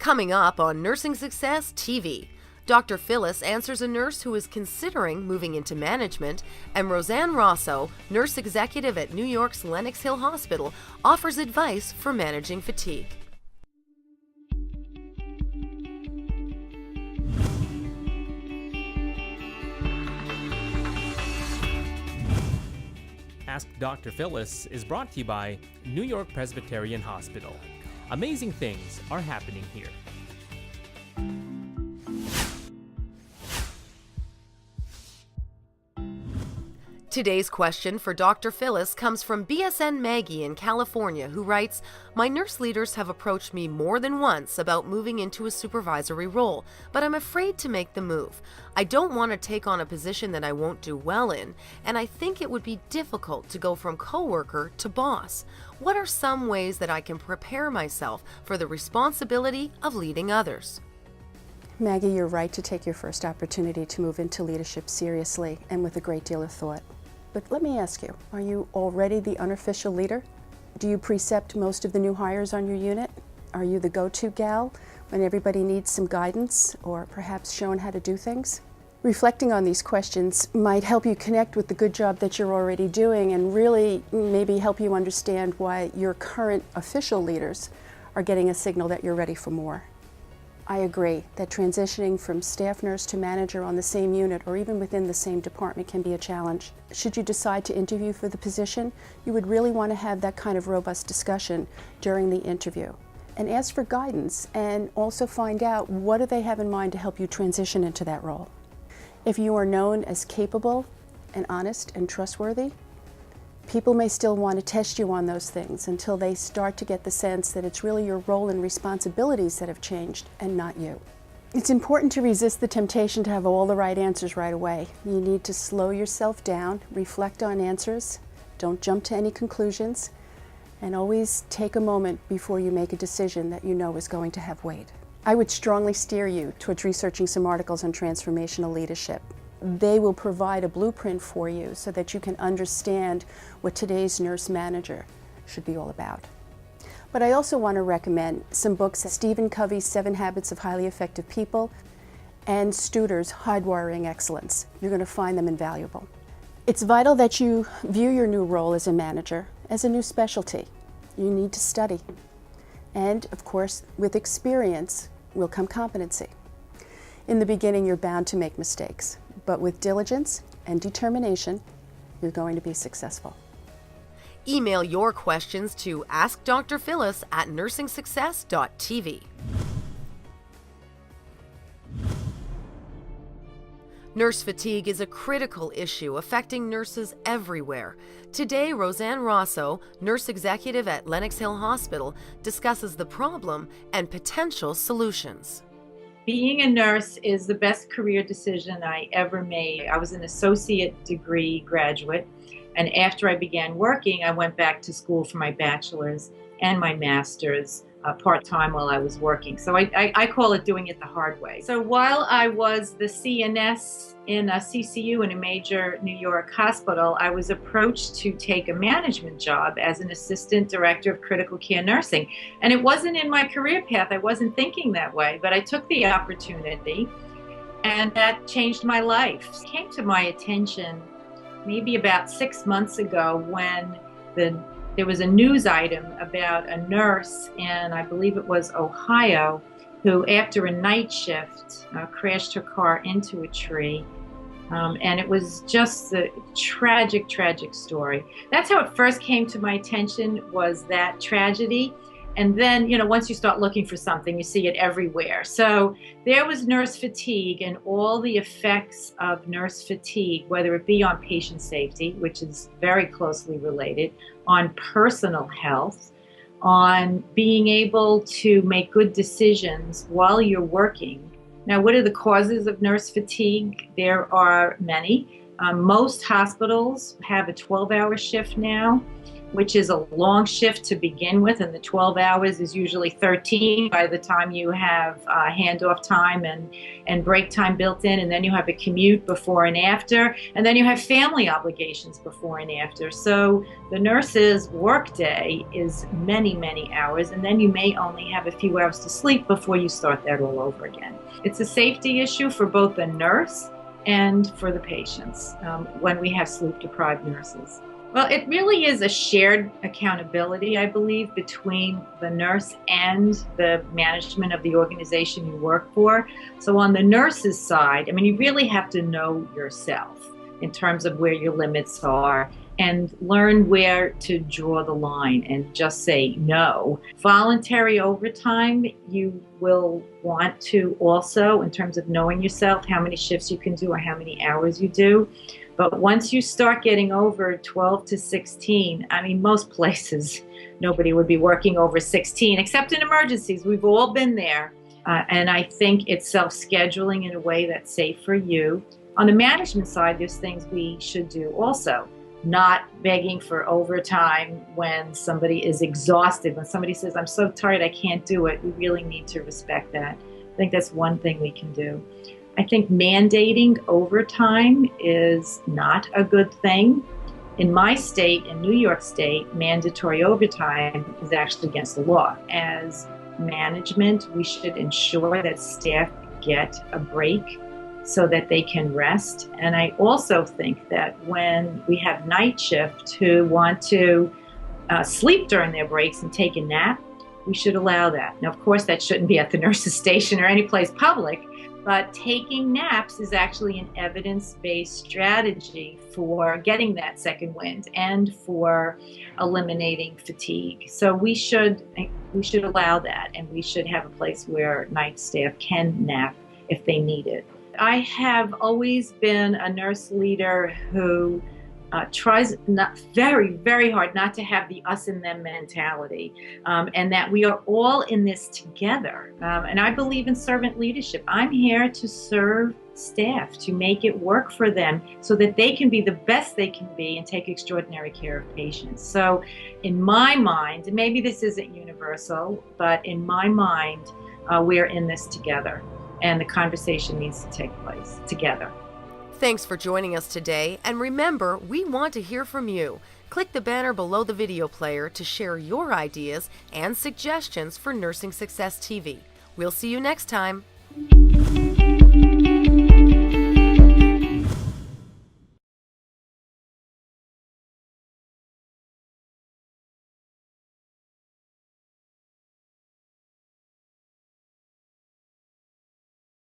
Coming up on Nursing Success TV, Dr. Phyllis answers a nurse who is considering moving into management, and Rosanne Raso, nurse executive at New York's Lenox Hill Hospital, offers advice for managing fatigue. Ask Dr. Phyllis is brought to you by New York Presbyterian Hospital. Amazing things are happening here. Today's question for Dr. Phyllis comes from BSN Maggie in California, who writes, "My nurse leaders have approached me more than once about moving into a supervisory role, but I'm afraid to make the move. I don't want to take on a position that I won't do well in, and I think it would be difficult to go from coworker to boss. What are some ways that I can prepare myself for the responsibility of leading others?" Maggie, you're right to take your first opportunity to move into leadership seriously and with a great deal of thought. But let me ask you, are you already the unofficial leader? Do you precept most of the new hires on your unit? Are you the go-to gal when everybody needs some guidance or perhaps shown how to do things? Reflecting on these questions might help you connect with the good job that you're already doing and really maybe help you understand why your current official leaders are getting a signal that you're ready for more. I agree that transitioning from staff nurse to manager on the same unit or even within the same department can be a challenge. Should you decide to interview for the position, you would really want to have that kind of robust discussion during the interview and ask for guidance and also find out what do they have in mind to help you transition into that role. If you are known as capable and honest and trustworthy, people may still want to test you on those things until they start to get the sense that it's really your role and responsibilities that have changed and not you. It's important to resist the temptation to have all the right answers right away. You need to slow yourself down, reflect on answers, don't jump to any conclusions, and always take a moment before you make a decision that you know is going to have weight. I would strongly steer you towards researching some articles on transformational leadership. They will provide a blueprint for you so that you can understand what today's nurse manager should be all about. But I also want to recommend some books, Stephen Covey's 7 Habits of Highly Effective People and Studer's Hardwiring Excellence. You're going to find them invaluable. It's vital that you view your new role as a manager as a new specialty. You need to study. And of course, with experience will come competency. In the beginning, you're bound to make mistakes. But with diligence and determination, you're going to be successful. Email your questions to askdrphyllis@nursingsuccess.tv. Nurse fatigue is a critical issue affecting nurses everywhere. Today, Rosanne Raso, nurse executive at Lenox Hill Hospital, discusses the problem and potential solutions. Being a nurse is the best career decision I ever made. I was an associate degree graduate, and after I began working, I went back to school for my bachelor's and my master's part-time while I was working. So I call it doing it the hard way. So while I was the CNS in a CCU in a major New York hospital, I was approached to take a management job as an assistant director of critical care nursing. And it wasn't in my career path. I wasn't thinking that way, but I took the opportunity and that changed my life. It came to my attention maybe about 6 months ago when there was a news item about a nurse in, I believe it was Ohio, who after a night shift crashed her car into a tree. And it was just a tragic, tragic story. That's how it first came to my attention, was that tragedy. And then, once you start looking for something, you see it everywhere. So there was nurse fatigue and all the effects of nurse fatigue, whether it be on patient safety, which is very closely related, on personal health, on being able to make good decisions while you're working. Now, what are the causes of nurse fatigue? There are many. Most hospitals have a 12-hour shift now. which is a long shift to begin with, and the 12 hours is usually 13 by the time you have handoff time and break time built in, and then you have a commute before and after, and then you have family obligations before and after. So the nurse's work day is many, many hours, and then you may only have a few hours to sleep before you start that all over again. It's a safety issue for both the nurse and for the patients when we have sleep-deprived nurses. Well, it really is a shared accountability, I believe, between the nurse and the management of the organization you work for. So on the nurse's side, I mean, you really have to know yourself in terms of where your limits are and learn where to draw the line and just say no. Voluntary overtime, you will want to also, in terms of knowing yourself, how many shifts you can do or how many hours you do. But once you start getting over 12 to 16, I mean, most places, nobody would be working over 16, except in emergencies. We've all been there. And I think it's self-scheduling in a way that's safe for you. On the management side, there's things we should do also. Not begging for overtime when somebody is exhausted. When somebody says, I'm so tired, I can't do it, we really need to respect that. I think that's one thing we can do. I think mandating overtime is not a good thing. In my state, in New York State, mandatory overtime is actually against the law. As management, we should ensure that staff get a break so that they can rest. And I also think that when we have night shift who want to sleep during their breaks and take a nap, we should allow that. Now, of course, that shouldn't be at the nurse's station or any place public, but taking naps is actually an evidence-based strategy for getting that second wind and for eliminating fatigue. So we should allow that, and we should have a place where night staff can nap if they need it. I have always been a nurse leader who tries very, very hard not to have the us and them mentality, and that we are all in this together. And I believe in servant leadership. I'm here to serve staff, to make it work for them so that they can be the best they can be and take extraordinary care of patients. So in my mind, and maybe this isn't universal, but in my mind, we're in this together, and the conversation needs to take place together. Thanks for joining us today, and remember, we want to hear from you. Click the banner below the video player to share your ideas and suggestions for Nursing Success TV. We'll see you next time.